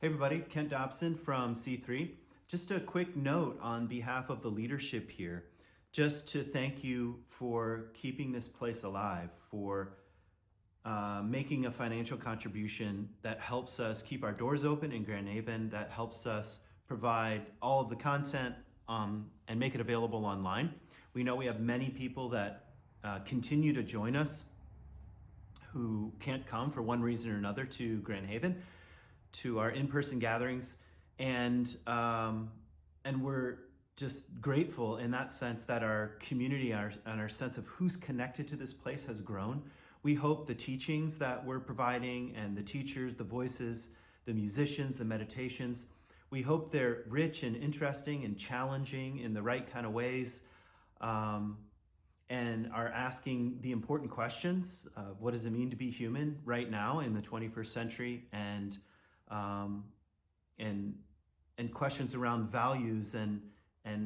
Hey everybody, Kent Dobson from C3. Just a quick note on behalf of the leadership here, just to thank you for keeping this place alive, for making a financial contribution that helps us keep our doors open in Grand Haven, that helps us provide all of the content and make it available online. We know we have many people that continue to join us who can't come for one reason or another to Grand Haven, to our in-person gatherings, and we're just grateful in that sense that our community and our sense of who's connected to this place has grown. We hope the teachings that we're providing and the teachers, the voices, the musicians, the meditations, we hope they're rich and interesting and challenging in the right kind of ways, and are asking the important questions. What does it mean to be human right now in the 21st century? And questions around values and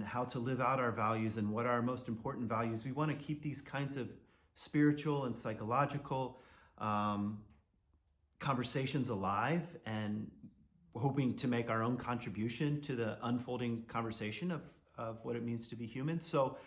how to live out our values and what are our most important values. We want to keep these kinds of spiritual and psychological conversations alive, and hoping to make our own contribution to the unfolding conversation of what it means to be human. So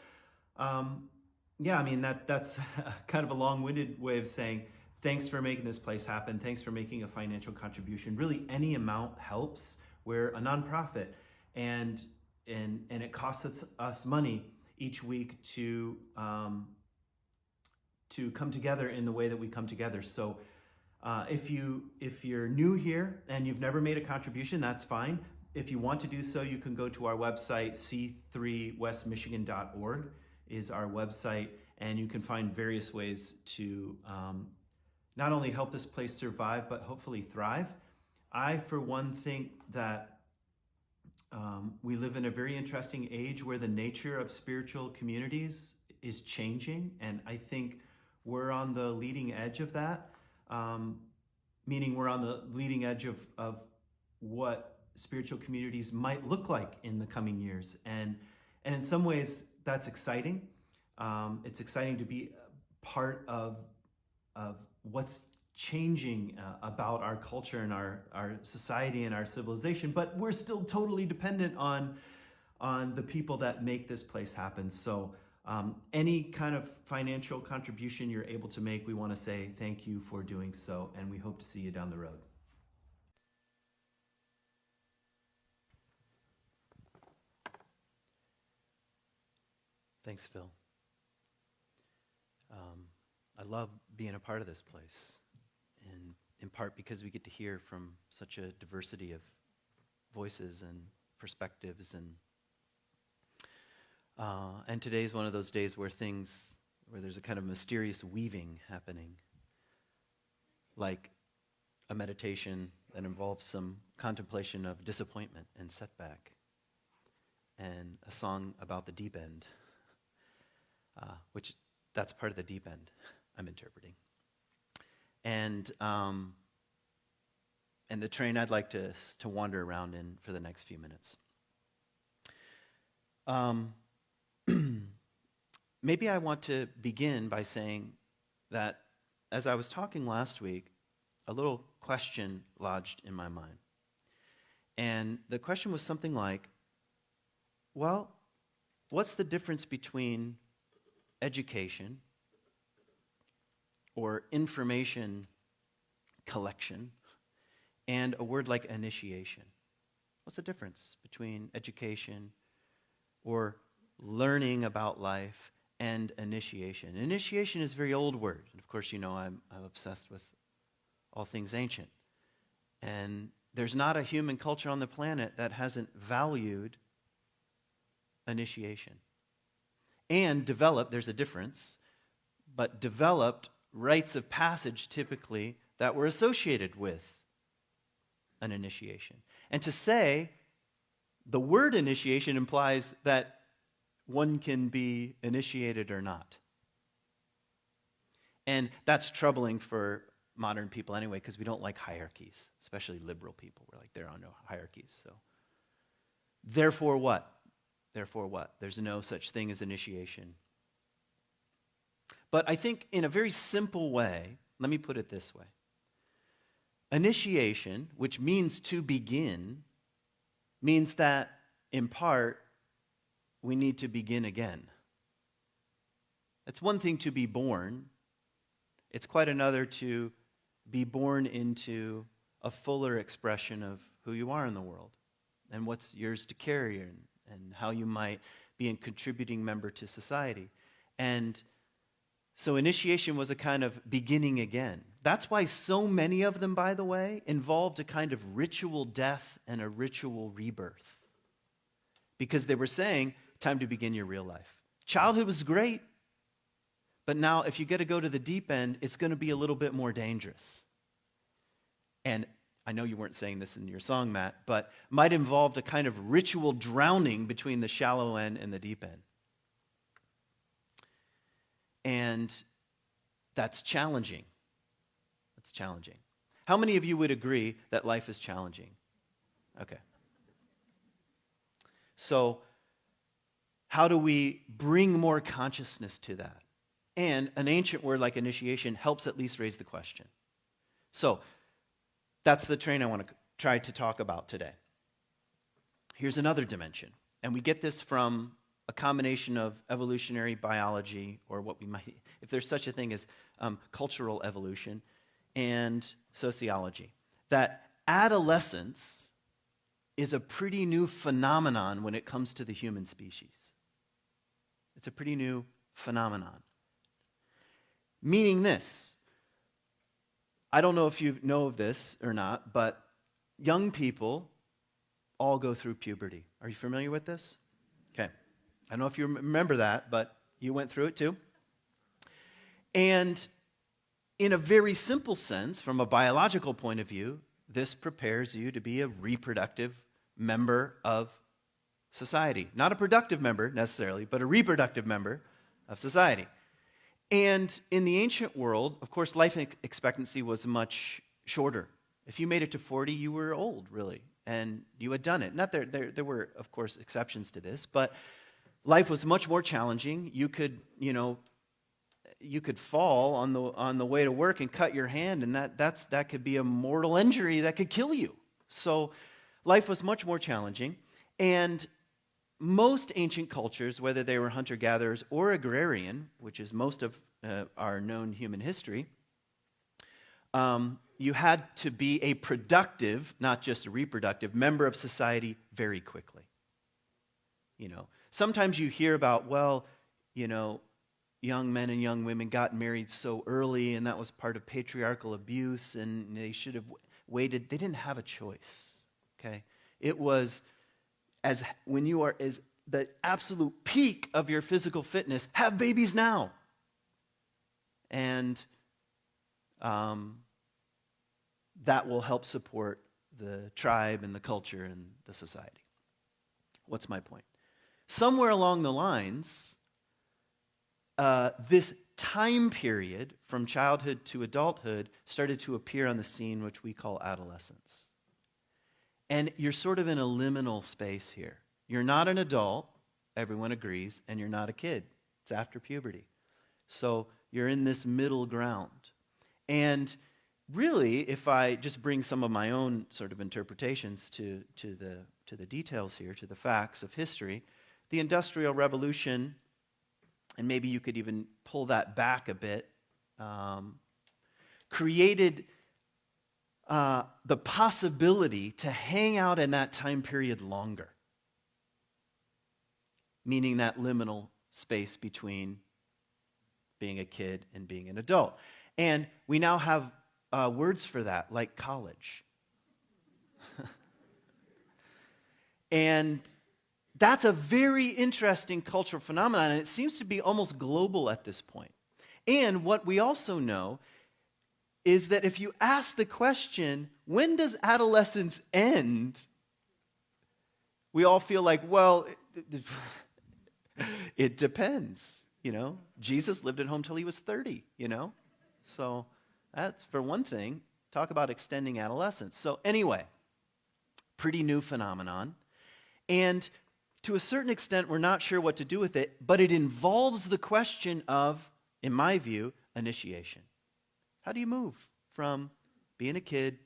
that's kind of a long-winded way of saying thanks for making this place happen. Thanks for making a financial contribution. Really, any amount helps. We're a nonprofit, and it costs us money each week to come together in the way that we come together. So if you're new here and you've never made a contribution, that's fine. If you want to do so, you can go to our website, c3westmichigan.org is our website, and you can find various ways to not only help this place survive, but hopefully thrive. I, for one, think that we live in a very interesting age where the nature of spiritual communities is changing, and I think we're on the leading edge of that, meaning we're on the leading edge of what spiritual communities might look like in the coming years. And in some ways, that's exciting. It's exciting to be part of what's changing about our culture and our society and our civilization, but we're still totally dependent on the people that make this place happen. So any kind of financial contribution you're able to make, we want to say thank you for doing so, and we hope to see you down the road. Thanks, Phil. I love being a part of this place, and in part because we get to hear from such a diversity of voices and perspectives, and today's one of those days where there's a kind of mysterious weaving happening, like a meditation that involves some contemplation of disappointment and setback, and a song about the deep end, which that's part of the deep end I'm interpreting. And the train I'd like to wander around in for the next few minutes. Maybe I want to begin by saying that as I was talking last week, a little question lodged in my mind. And the question was something like, well, what's the difference between education or information collection and a word like initiation? What's the difference between education or learning about life and initiation? Initiation is a very old word. And of course, you know I'm obsessed with all things ancient. And there's not a human culture on the planet that hasn't valued initiation. And developed, there's a difference, but developed rites of passage typically that were associated with an initiation. And to say the word initiation implies that one can be initiated or not. And that's troubling for modern people anyway, because we don't like hierarchies, especially liberal people. We're like, there are no hierarchies. So, therefore what? Therefore what? There's no such thing as initiation. But I think in a very simple way, let me put it this way. initiation, which means to begin, means that, in part, we need to begin again. It's one thing to be born. It's quite another to be born into a fuller expression of who you are in the world and what's yours to carry and how you might be a contributing member to society. And so initiation was a kind of beginning again. That's why so many of them, by the way, involved a kind of ritual death and a ritual rebirth. Because they were saying, time to begin your real life. Childhood was great, but now if you get to go to the deep end, it's going to be a little bit more dangerous. And I know you weren't saying this in your song, Matt, but might involve a kind of ritual drowning between the shallow end and the deep end. And that's challenging. That's challenging. How many of you would agree that life is challenging? Okay. So, how do we bring more consciousness to that? And an ancient word like initiation helps at least raise the question. So, that's the train I want to try to talk about today. Here's another dimension. And we get this from a combination of evolutionary biology, or what we might, if there's such a thing as cultural evolution, and sociology. That adolescence is a pretty new phenomenon when it comes to the human species. It's a pretty new phenomenon. Meaning this, I don't know if you know of this or not, but young people all go through puberty. Are you familiar with this? Okay. I don't know if you remember that, but you went through it too. And in a very simple sense, from a biological point of view, this prepares you to be a reproductive member of society. Not a productive member necessarily, but a reproductive member of society. And in the ancient world, of course, life expectancy was much shorter. If you made it to 40, you were old, really, and you had done it. Not there were, of course, exceptions to this, but life was much more challenging. You could fall on the way to work and cut your hand, and that could be a mortal injury that could kill you. So life was much more challenging, and most ancient cultures, whether they were hunter-gatherers or agrarian, which is most of our known human history, you had to be a productive, not just a reproductive, member of society very quickly. Sometimes you hear about, young men and young women got married so early, and that was part of patriarchal abuse, and they should have waited. They didn't have a choice, okay? It was when you are as the absolute peak of your physical fitness, have babies now. And that will help support the tribe and the culture and the society. What's my point? Somewhere along the lines, this time period from childhood to adulthood started to appear on the scene, which we call adolescence. And you're sort of in a liminal space here. You're not an adult, everyone agrees, and you're not a kid. It's after puberty. So you're in this middle ground. And really, if I just bring some of my own sort of interpretations to the details here, to the facts of history, the Industrial Revolution, and maybe you could even pull that back a bit, created the possibility to hang out in that time period longer, meaning that liminal space between being a kid and being an adult. And we now have words for that, like college. And that's a very interesting cultural phenomenon, and it seems to be almost global at this point. And what we also know is that if you ask the question, when does adolescence end? We all feel like, well, it depends, Jesus lived at home till he was 30, So that's, for one thing, talk about extending adolescence. So anyway, pretty new phenomenon. And to a certain extent, we're not sure what to do with it, but it involves the question of, in my view, initiation. How do you move from being a kid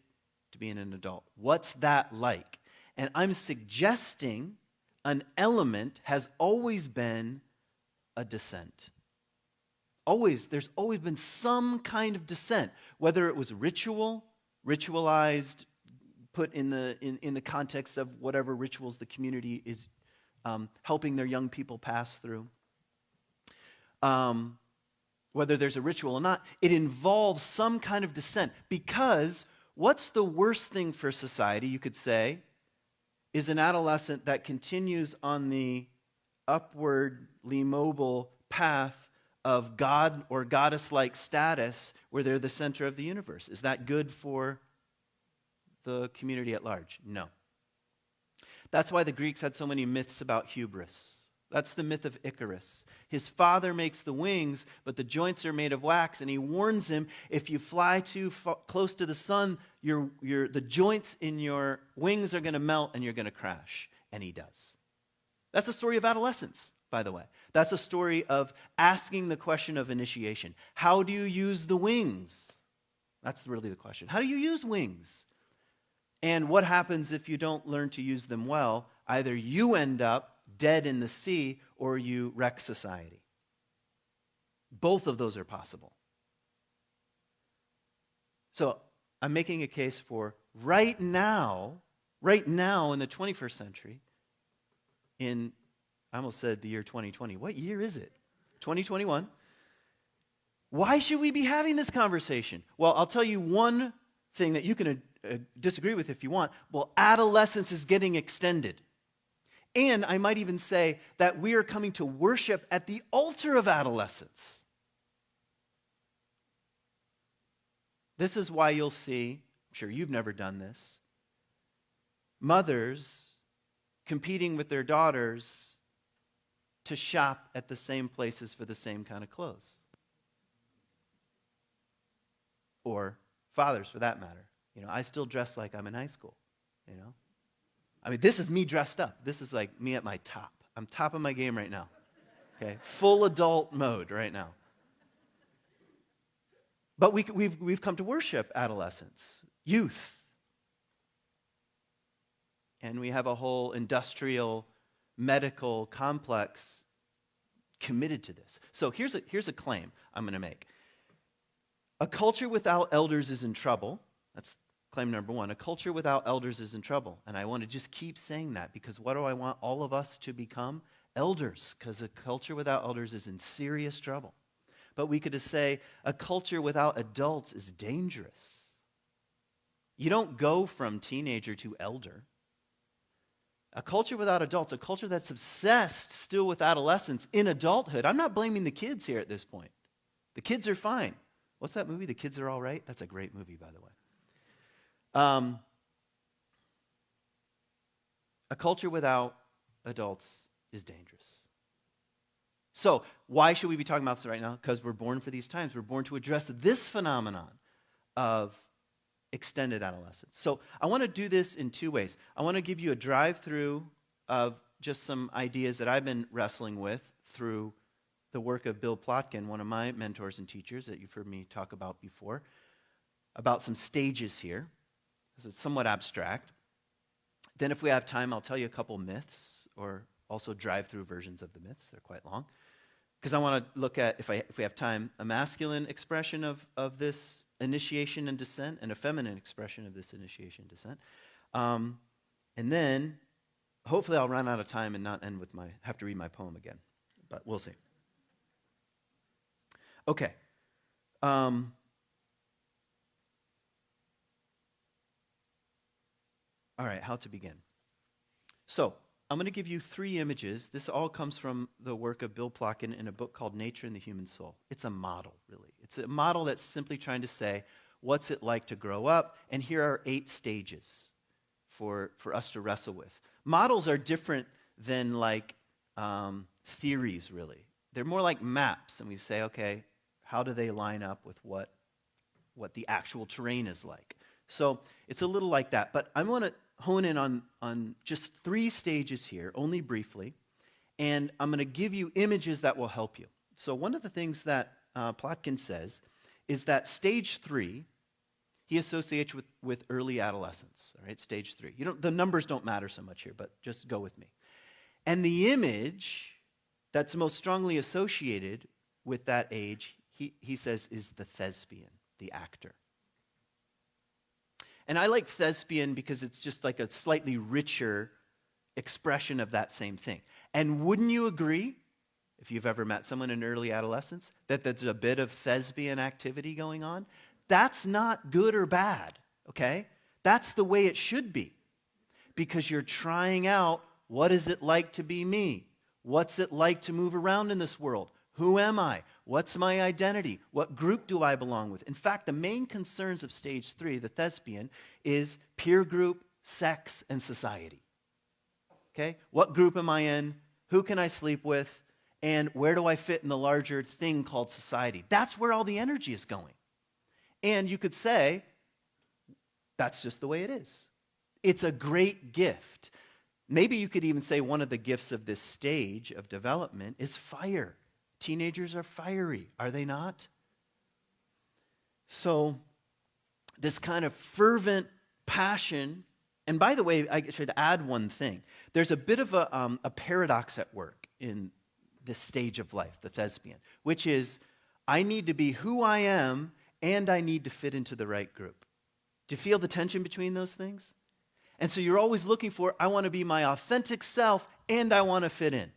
to being an adult. What's that like? And I'm suggesting an element has always been a descent. There's always been some kind of descent, whether it was ritualized, put in the context of whatever rituals the community is helping their young people pass through. Whether there's a ritual or not, it involves some kind of descent. Because what's the worst thing for society, you could say, is an adolescent that continues on the upwardly mobile path of God or goddess-like status where they're the center of the universe. Is that good for the community at large? No. That's why the Greeks had so many myths about hubris. That's the myth of Icarus. His father makes the wings, but the joints are made of wax, and he warns him, if you fly too close to the sun, the joints in your wings are going to melt and you're going to crash. And he does. That's the story of adolescence, by the way. That's a story of asking the question of initiation. How do you use the wings? That's really the question. How do you use wings? And what happens if you don't learn to use them well? Either you end up dead in the sea or you wreck society. Both of those are possible. So I'm making a case for right now in the 21st century, I almost said the year 2020. What year is it? 2021. Why should we be having this conversation? Well, I'll tell you one thing that you can disagree with if you want. Well, adolescence is getting extended. And I might even say that we are coming to worship at the altar of adolescence. This is why you'll see, I'm sure you've never done this, mothers competing with their daughters to shop at the same places for the same kind of clothes. Or fathers, for that matter. I still dress like I'm in high school, I mean, this is me dressed up. This is like me at my top. I'm top of my game right now. Okay? Full adult mode right now. But we've come to worship adolescence, youth. And we have a whole industrial, medical complex committed to this. So here's a claim I'm going to make. A culture without elders is in trouble. That's claim number one. A culture without elders is in trouble. And I want to just keep saying that because what do I want all of us to become? Elders. Because a culture without elders is in serious trouble. But we could just say a culture without adults is dangerous. You don't go from teenager to elder. A culture without adults, a culture that's obsessed still with adolescence in adulthood. I'm not blaming the kids here at this point. The kids are fine. What's that movie? The Kids Are All Right? That's a great movie, by the way. A culture without adults is dangerous. So, why should we be talking about this right now? Because we're born for these times. We're born to address this phenomenon of extended adolescence. So, I want to do this in two ways. I want to give you a drive-through of just some ideas that I've been wrestling with through the work of Bill Plotkin, one of my mentors and teachers that you've heard me talk about before, about some stages here. It's somewhat abstract. Then if we have time, I'll tell you a couple myths, or also drive-through versions of the myths. They're quite long. Because I want to look at, if we have time, a masculine expression of this initiation and descent, and a feminine expression of this initiation and descent. And then, hopefully I'll run out of time and not end with have to read my poem again. But we'll see. Okay. All right, how to begin. So, I'm going to give you 3 images. This all comes from the work of Bill Plotkin in a book called Nature and the Human Soul. It's a model, really. It's a model that's simply trying to say, what's it like to grow up? And here are 8 stages for us to wrestle with. Models are different than like theories, really. They're more like maps, and we say, okay, how do they line up with what the actual terrain is like? So it's a little like that. But I want to hone in on just 3 stages here, only briefly, and I'm going to give you images that will help you. So one of the things that Plotkin says is that stage 3, he associates with early adolescence, all right, stage 3. The numbers don't matter so much here, but just go with me. And the image that's most strongly associated with that age, he says, is the thespian, the actor. And I like thespian because it's just like a slightly richer expression of that same thing. And wouldn't you agree, if you've ever met someone in early adolescence, that there's a bit of thespian activity going on? That's not good or bad, okay? That's the way it should be. Because you're trying out, what is it like to be me? What's it like to move around in this world? Who am I? What's my identity? What group do I belong with? In fact, the main concerns of stage 3, the thespian, is peer group, sex, and society. Okay? What group am I in? Who can I sleep with? And where do I fit in the larger thing called society? That's where all the energy is going. And you could say, that's just the way it is. It's a great gift. Maybe you could even say one of the gifts of this stage of development is fire. Teenagers are fiery, are they not? So this kind of fervent passion, and by the way, I should add one thing. There's a bit of a paradox at work in this stage of life, the thespian, which is I need to be who I am and I need to fit into the right group. Do you feel the tension between those things? And so you're always looking for, I want to be my authentic self and I want to fit in.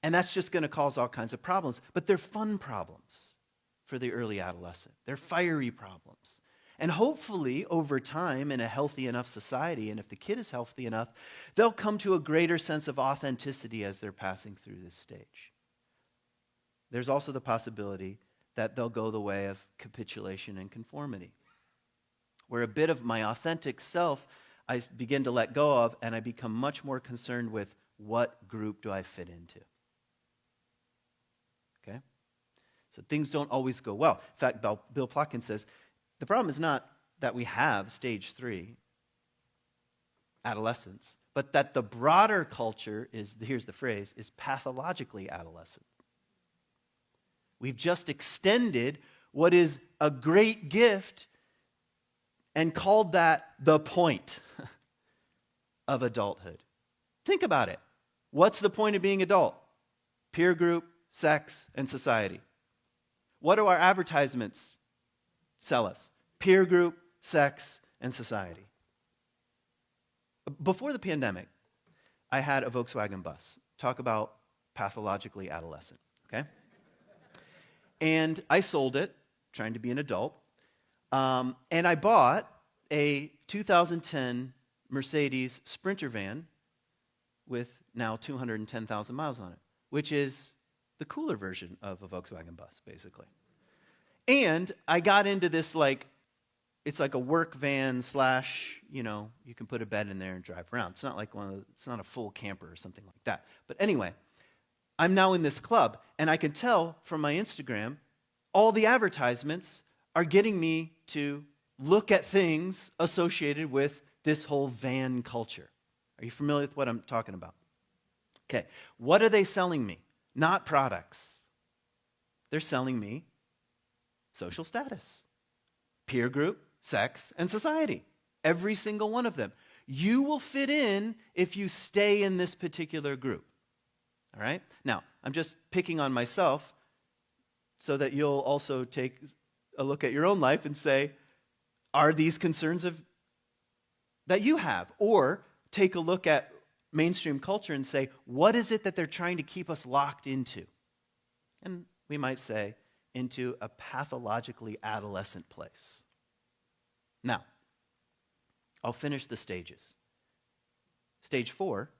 And that's just going to cause all kinds of problems. But they're fun problems for the early adolescent. They're fiery problems. And hopefully, over time, in a healthy enough society, and if the kid is healthy enough, they'll come to a greater sense of authenticity as they're passing through this stage. There's also the possibility that they'll go the way of capitulation and conformity, where a bit of my authentic self I begin to let go of, and I become much more concerned with what group do I fit into. Okay? So things don't always go well. In fact, Bill Plotkin says, the problem is not that we have stage 3, adolescence, but that the broader culture is, here's the phrase, is pathologically adolescent. We've just extended what is a great gift and called that the point of adulthood. Think about it. What's the point of being adult? Peer group, sex, and society. What do our advertisements sell us? Peer group, sex, and society. Before the pandemic, I had a Volkswagen bus. Talk about pathologically adolescent, okay? And I sold it, trying to be an adult. And I bought a 2010 Mercedes Sprinter van with now 210,000 miles on it, which is the cooler version of a Volkswagen bus, basically. And I got into this it's like a work van / you can put a bed in there and drive around. It's not like it's not a full camper or something like that. But anyway, I'm now in this club, and I can tell from my Instagram, all the advertisements are getting me to look at things associated with this whole van culture. Are you familiar with what I'm talking about? Okay, what are they selling me? Not products. They're selling me social status, peer group, sex, and society. Every single one of them. You will fit in if you stay in this particular group. All right? Now, I'm just picking on myself so that you'll also take a look at your own life and say, are these concerns that you have? Or take a look at mainstream culture and say, what is it that they're trying to keep us locked into? And we might say, into a pathologically adolescent place. Now, I'll finish the stages. Stage 4,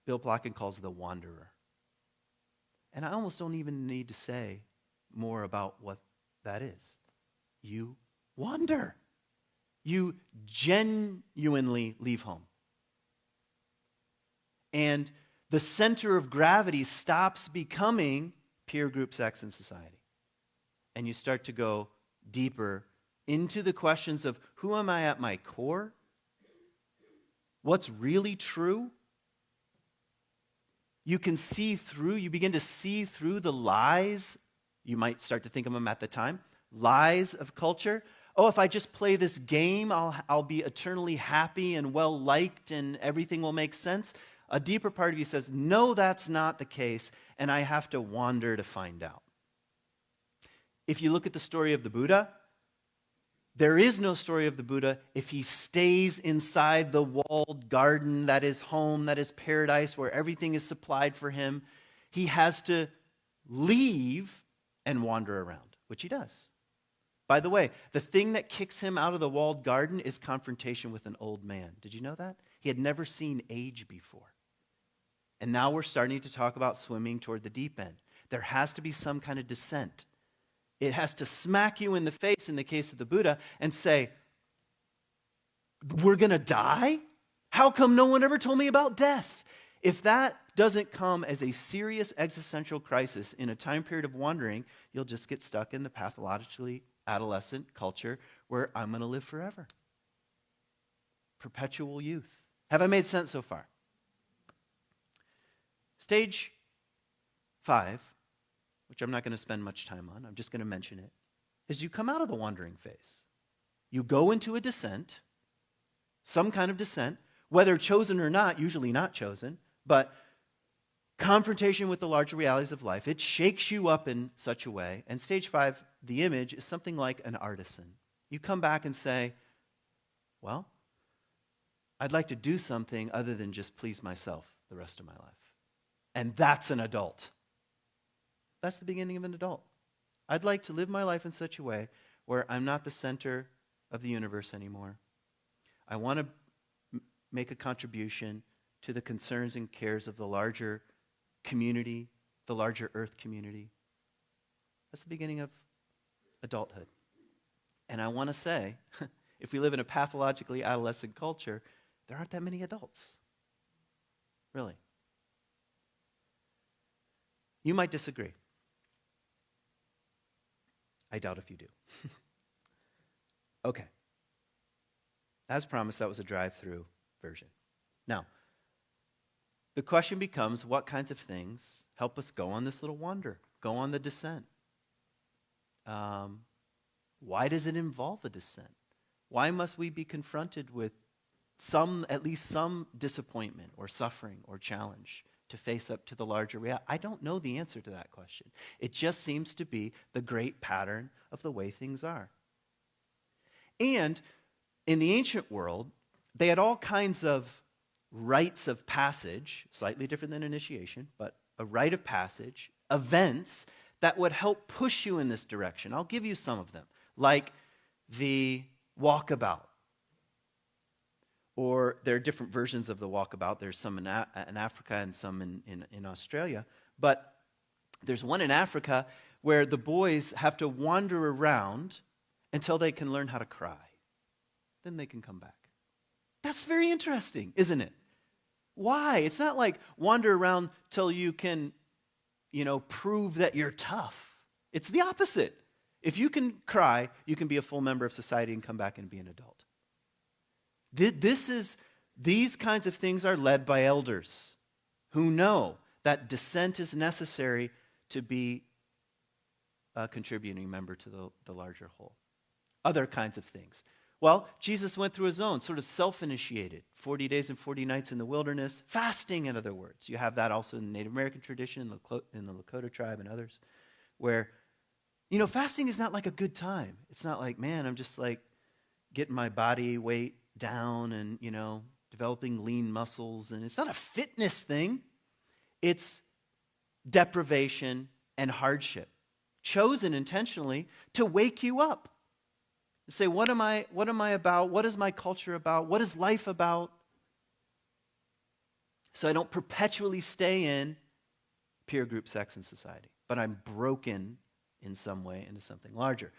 Bill Plotkin calls the wanderer. And I almost don't even need to say more about what that is. You wander. You genuinely leave home. And the center of gravity stops becoming peer group, sex, and society. And you start to go deeper into the questions of who am I at my core? What's really true? You begin to see through the lies. You might start to think of them at the time. lies of culture. Oh, if I just play this game, I'll be eternally happy and well-liked and everything will make sense. A deeper part of you says, no, that's not the case, and I have to wander to find out. If you look at the story of the Buddha, there is no story of the Buddha if he stays inside the walled garden that is home, that is paradise, where everything is supplied for him. He has to leave and wander around, which he does. By the way, the thing that kicks him out of the walled garden is confrontation with an old man. Did you know that? He had never seen age before. And now we're starting to talk about swimming toward the deep end. There has to be some kind of descent. It has to smack you in the face in the case of the Buddha and say, we're going to die? How come no one ever told me about death? If that doesn't come as a serious existential crisis in a time period of wandering, you'll just get stuck in the pathologically adolescent culture where I'm going to live forever. Perpetual youth. Have I made sense so far? Stage 5, which I'm not going to spend much time on, I'm just going to mention it, is you come out of the wandering phase. You go into a descent, some kind of descent, whether chosen or not, usually not chosen, but confrontation with the larger realities of life. It shakes you up in such a way. And stage 5, the image, is something like an artisan. You come back and say, well, I'd like to do something other than just please myself the rest of my life. And that's an adult. That's the beginning of an adult. I'd like to live my life in such a way where I'm not the center of the universe anymore. I want to make a contribution to the concerns and cares of the larger community, the larger earth community. That's the beginning of adulthood. And I want to say, if we live in a pathologically adolescent culture, there aren't that many adults. Really. You might disagree. I doubt if you do. Okay. As promised, that was a drive-through version. Now, the question becomes, what kinds of things help us go on this little wander, go on the descent? Why does it involve a descent? Why must we be confronted with at least some disappointment or suffering or challenge to face up to the larger reality? I don't know the answer to that question. It just seems to be the great pattern of the way things are. And in the ancient world, they had all kinds of rites of passage, slightly different than initiation, but a rite of passage, events that would help push you in this direction. I'll give you some of them, like the walkabout. Or there are different versions of the walkabout. There's some in Africa and some in Australia. But there's one in Africa where the boys have to wander around until they can learn how to cry. Then they can come back. That's very interesting, isn't it? Why? It's not like wander around till you can, prove that you're tough. It's the opposite. If you can cry, you can be a full member of society and come back and be an adult. These kinds of things are led by elders who know that descent is necessary to be a contributing member to the larger whole. Other kinds of things. Well, Jesus went through his own, sort of self-initiated, 40 days and 40 nights in the wilderness, fasting, in other words. You have that also in the Native American tradition, in the Lakota tribe and others, where, fasting is not like a good time. It's not like, man, I'm just like getting my body weight down and, developing lean muscles. And it's not a fitness thing. It's deprivation and hardship, chosen intentionally to wake you up. Say, what am I about? What is my culture about? What is life about? So I don't perpetually stay in peer group, sex, and society, but I'm broken in some way into something larger.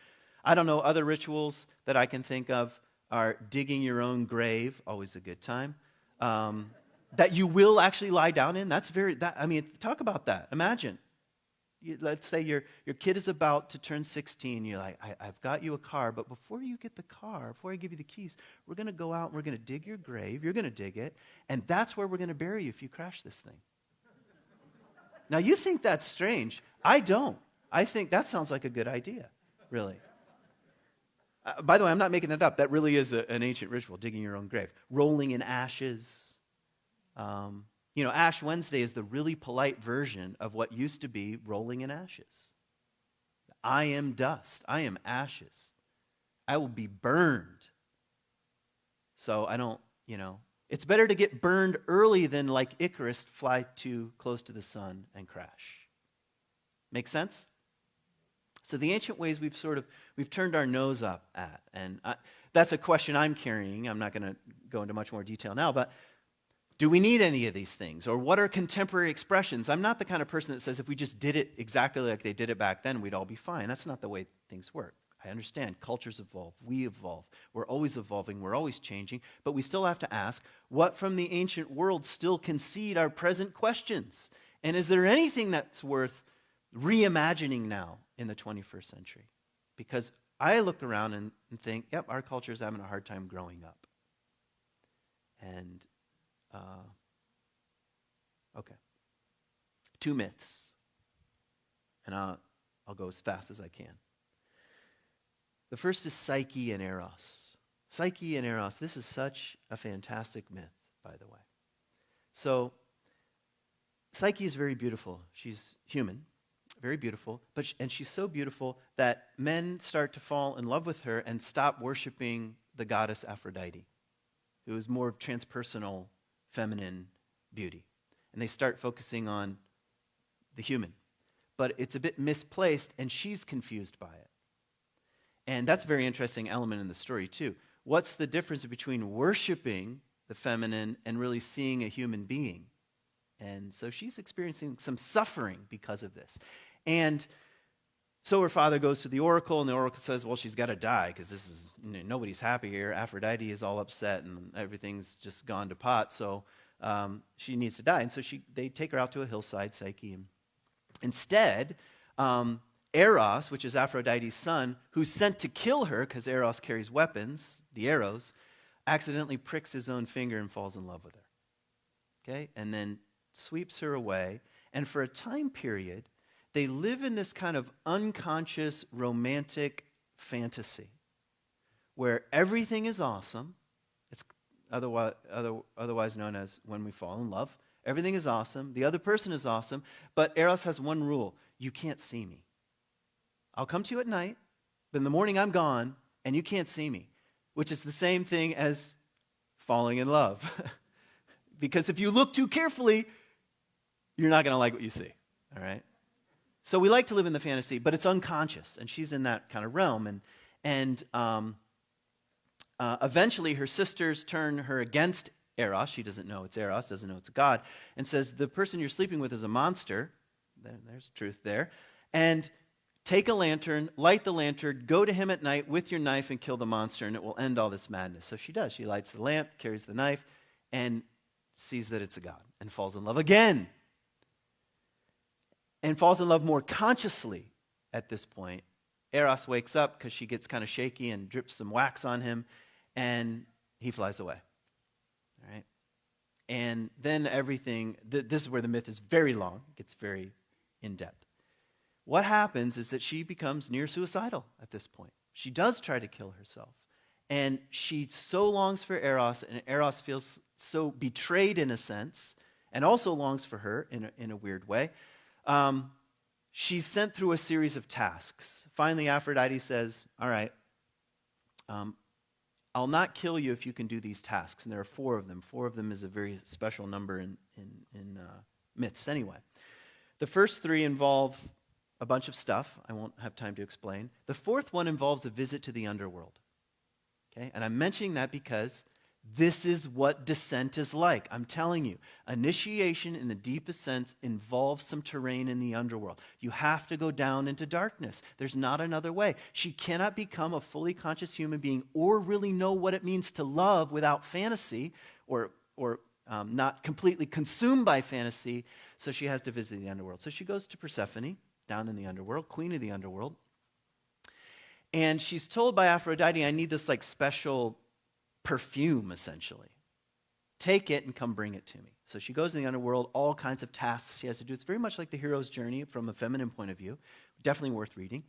I don't know, other rituals that I can think of are digging your own grave, always a good time, that you will actually lie down in. Talk about that. Imagine. Let's say your kid is about to turn 16. You're like, I've got you a car, but before you get the car, before I give you the keys, we're going to go out and we're going to dig your grave. You're going to dig it, and that's where we're going to bury you if you crash this thing. Now, you think that's strange. I don't. I think that sounds like a good idea, really. By the way, I'm not making that up. That really is an ancient ritual, digging your own grave. Rolling in ashes. Ash Wednesday is the really polite version of what used to be rolling in ashes. I am dust. I am ashes. I will be burned. So I don't, it's better to get burned early than like Icarus fly too close to the sun and crash. Make sense? So the ancient ways we've turned our nose up at, and that's a question I'm carrying. I'm not going to go into much more detail now, but do we need any of these things? Or what are contemporary expressions? I'm not the kind of person that says if we just did it exactly like they did it back then, we'd all be fine. That's not the way things work. I understand cultures evolve, we evolve, we're always evolving, we're always changing, but we still have to ask, what from the ancient world still concede our present questions? And is there anything that's worth reimagining now in the 21st century? Because I look around and think, yep, our culture is having a hard time growing up. And, okay. 2 myths. And I'll go as fast as I can. The first is Psyche and Eros. Psyche and Eros, this is such a fantastic myth, by the way. So, Psyche is very beautiful. She's human, very beautiful, and she's so beautiful that men start to fall in love with her and stop worshiping the goddess Aphrodite, who is more of transpersonal, feminine beauty. And they start focusing on the human. But it's a bit misplaced, and she's confused by it. And that's a very interesting element in the story, too. What's the difference between worshiping the feminine and really seeing a human being? And so she's experiencing some suffering because of this. And so her father goes to the oracle, and the oracle says, well, she's got to die because this is, nobody's happy here. Aphrodite is all upset, and everything's just gone to pot, so she needs to die. And so they take her out to a hillside, Psyche. And instead, Eros, which is Aphrodite's son, who's sent to kill her because Eros carries weapons, the arrows, accidentally pricks his own finger and falls in love with her. Okay? And then sweeps her away. And for a time period, they live in this kind of unconscious romantic fantasy where everything is awesome. It's otherwise known as when we fall in love. Everything is awesome. The other person is awesome. But Eros has one rule. You can't see me. I'll come to you at night, but in the morning I'm gone, and you can't see me, which is the same thing as falling in love. Because if you look too carefully, you're not going to like what you see, all right? So we like to live in the fantasy, but it's unconscious, and she's in that kind of realm. And eventually her sisters turn her against Eros. She doesn't know it's Eros, doesn't know it's a god, and says, the person you're sleeping with is a monster. There's truth there. And take a lantern, light the lantern, go to him at night with your knife and kill the monster, and it will end all this madness. So she does. She lights the lamp, carries the knife, and sees that it's a god, and falls in love again. And falls in love more consciously at this point. Eros wakes up because she gets kind of shaky and drips some wax on him, and he flies away. All right? And then everything, this is where the myth is very long, gets very in-depth. What happens is that she becomes near suicidal at this point. She does try to kill herself. And she so longs for Eros, and Eros feels so betrayed in a sense, and also longs for her in a weird way. She's sent through a series of tasks. Finally, Aphrodite says, all right, I'll not kill you if you can do these tasks. And there are 4 of them. 4 of them is a very special number in myths anyway. The first 3 involve a bunch of stuff I won't have time to explain. The 4th one involves a visit to the underworld. Okay? And I'm mentioning that because this is what descent is like. I'm telling you, initiation in the deepest sense involves some terrain in the underworld. You have to go down into darkness. There's not another way. She cannot become a fully conscious human being or really know what it means to love without fantasy or not completely consumed by fantasy, so she has to visit the underworld. So she goes to Persephone, down in the underworld, queen of the underworld, and she's told by Aphrodite, I need this like special perfume, essentially. Take it and come bring it to me. So she goes in the underworld, all kinds of tasks she has to do. It's very much like the hero's journey from a feminine point of view. Definitely worth reading.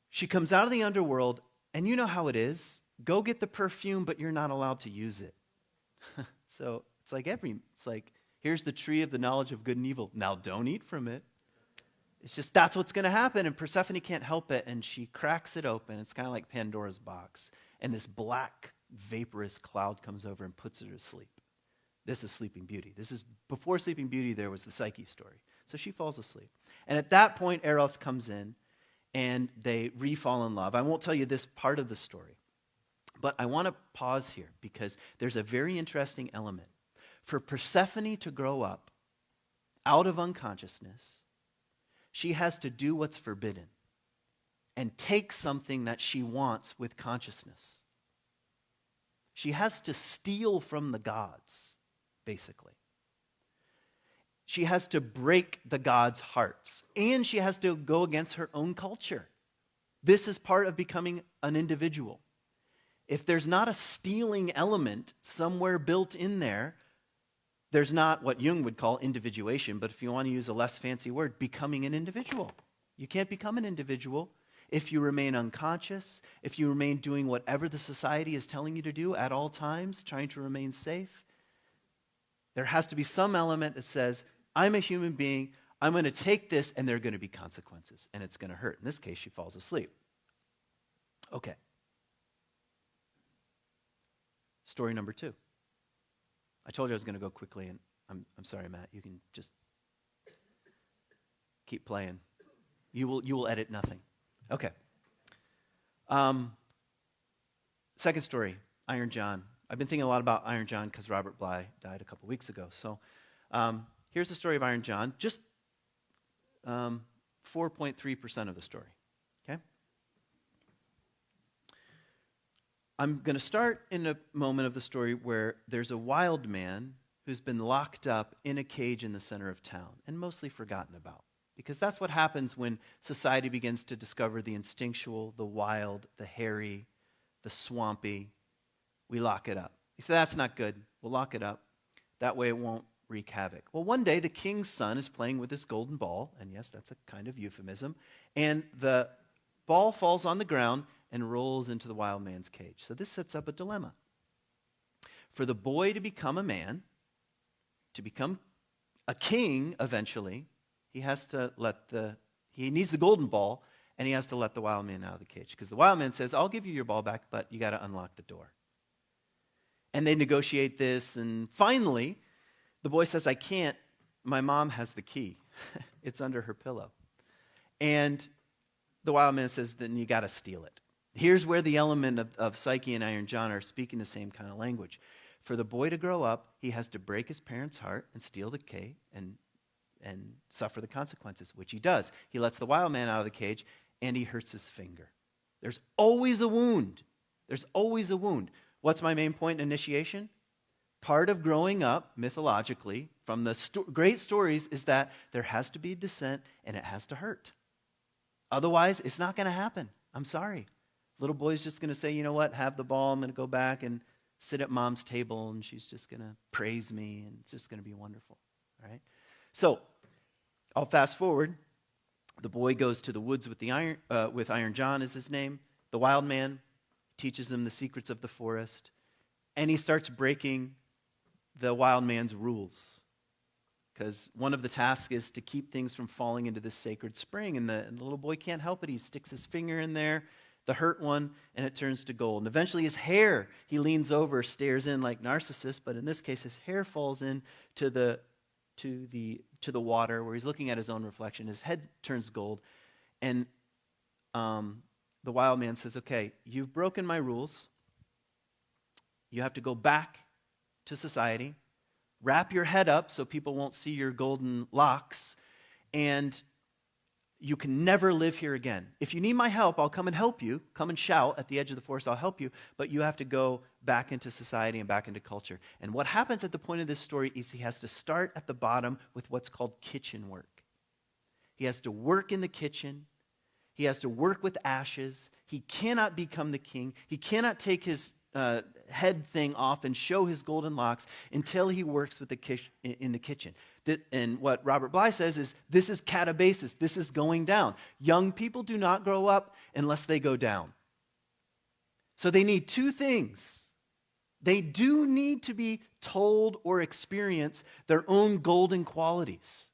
She comes out of the underworld, And you know how it is. Go get the perfume, but you're not allowed to use it. So it's like, here's the tree of the knowledge of good and evil. Now don't eat from it. It's just that's what's going to happen. And Persephone can't help it. And she cracks it open. It's kind of like Pandora's box. And this black, vaporous cloud comes over and puts her to sleep. This is Sleeping Beauty. This is before Sleeping Beauty, there was the Psyche story. So she falls asleep. And at that point, Eros comes in and they re-fall in love. I won't tell you this part of the story, but I want to pause here because there's a very interesting element. For Persephone to grow up out of unconsciousness, she has to do what's forbidden and take something that she wants with consciousness. She has to steal from the gods, basically. She has to break the gods' hearts, and she has to go against her own culture. This is part of becoming an individual. If there's not a stealing element somewhere built in there, there's not what Jung would call individuation, but if you want to use a less fancy word, becoming an individual. You can't become an individual if you remain unconscious, if you remain doing whatever the society is telling you to do at all times, trying to remain safe. There has to be some element that says, I'm a human being, I'm going to take this, and there are going to be consequences, and it's going to hurt. In this case, she falls asleep. Okay. Story number 2. I told you I was going to go quickly, and I'm sorry, Matt. You can just keep playing. You will edit nothing. Okay. Second story, Iron John. I've been thinking a lot about Iron John because Robert Bly died a couple weeks ago. So here's the story of Iron John, just 4.3% of the story. Okay? I'm going to start in a moment of the story where there's a wild man who's been locked up in a cage in the center of town and mostly forgotten about. Because that's what happens when society begins to discover the instinctual, the wild, the hairy, the swampy. We lock it up. You say, that's not good. We'll lock it up. That way it won't wreak havoc. Well, one day the king's son is playing with this golden ball, and yes, that's a kind of euphemism, and the ball falls on the ground and rolls into the wild man's cage. So this sets up a dilemma. For the boy to become a man, to become a king eventually, he needs the golden ball, and he has to let the wild man out of the cage. Because the wild man says, I'll give you your ball back, but you got to unlock the door. And they negotiate this, and finally, the boy says, I can't. My mom has the key. It's under her pillow. And the wild man says, then you got to steal it. Here's where the element of Psyche and Iron John are speaking the same kind of language. For the boy to grow up, he has to break his parents' heart and steal the key and suffer the consequences, which he does. He lets the wild man out of the cage, and he hurts his finger. There's always a wound. There's always a wound. What's my main point in initiation? Part of growing up, mythologically, from the great stories, is that there has to be descent, and it has to hurt. Otherwise, it's not going to happen. I'm sorry. Little boy's just going to say, you know what, have the ball, I'm going to go back and sit at mom's table, and she's just going to praise me, and it's just going to be wonderful. All right? So, I'll fast forward. The boy goes to the woods with Iron John is his name. The wild man teaches him the secrets of the forest, and he starts breaking the wild man's rules. Because one of the tasks is to keep things from falling into this sacred spring, and the little boy can't help it. He sticks his finger in there, the hurt one, and it turns to gold. And eventually his hair, he leans over, stares in like Narcissus, but in this case his hair falls into the water where he's looking at his own reflection. His head turns gold, and the wild man says, okay, you've broken my rules. You have to go back to society, wrap your head up so people won't see your golden locks, and you can never live here again. If you need my help, I'll come and help you. Come and shout at the edge of the forest, I'll help you, but you have to go back into society and back into culture. And what happens at the point of this story is he has to start at the bottom with what's called kitchen work. He has to work in the kitchen. He has to work with ashes. He cannot become the king. He cannot take his head thing off and show his golden locks until he works with in the kitchen. And what Robert Bly says is, this is catabasis. This is going down. Young people do not grow up unless they go down. So they need two things. They do need to be told or experience their own golden qualities,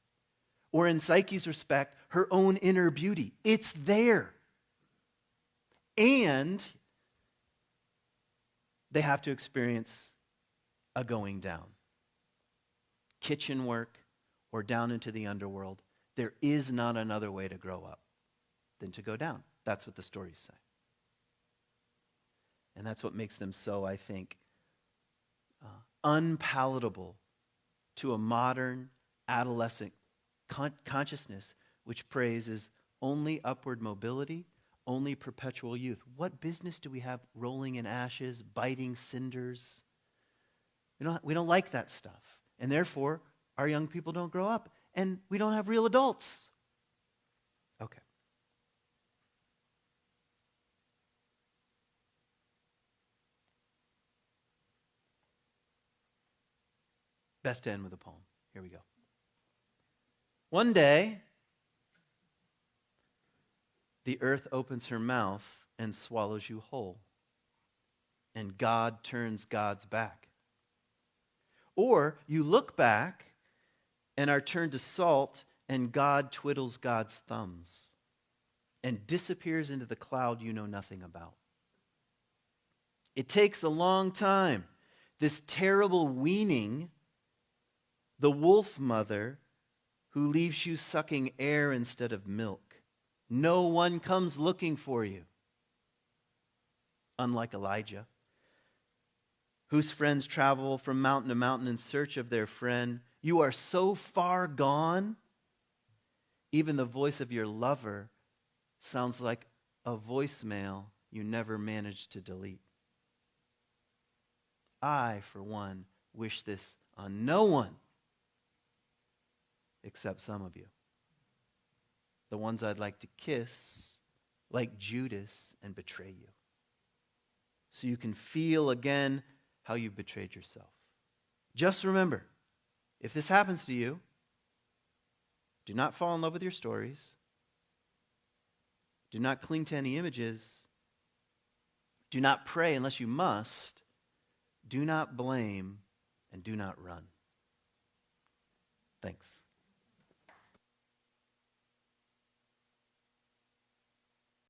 or in Psyche's respect, her own inner beauty. It's there. And they have to experience a going down. Kitchen work or down into the underworld. There is not another way to grow up than to go down. That's what the stories say. And that's what makes them so, I think, unpalatable to a modern adolescent consciousness which praises only upward mobility, only perpetual youth. What business do we have rolling in ashes, biting cinders? We don't like that stuff. And therefore, our young people don't grow up. And we don't have real adults. Okay. Best to end with a poem. Here we go. One day, the earth opens her mouth and swallows you whole, and God turns God's back. Or you look back and are turned to salt, and God twiddles God's thumbs and disappears into the cloud you know nothing about. It takes a long time. This terrible weaning, the wolf mother who leaves you sucking air instead of milk. No one comes looking for you. Unlike Elijah, whose friends travel from mountain to mountain in search of their friend. You are so far gone, even the voice of your lover sounds like a voicemail you never managed to delete. I, for one, wish this on no one except some of you. The ones I'd like to kiss like Judas and betray you. So you can feel again how you've betrayed yourself. Just remember, if this happens to you, do not fall in love with your stories. Do not cling to any images. Do not pray unless you must. Do not blame and do not run. Thanks.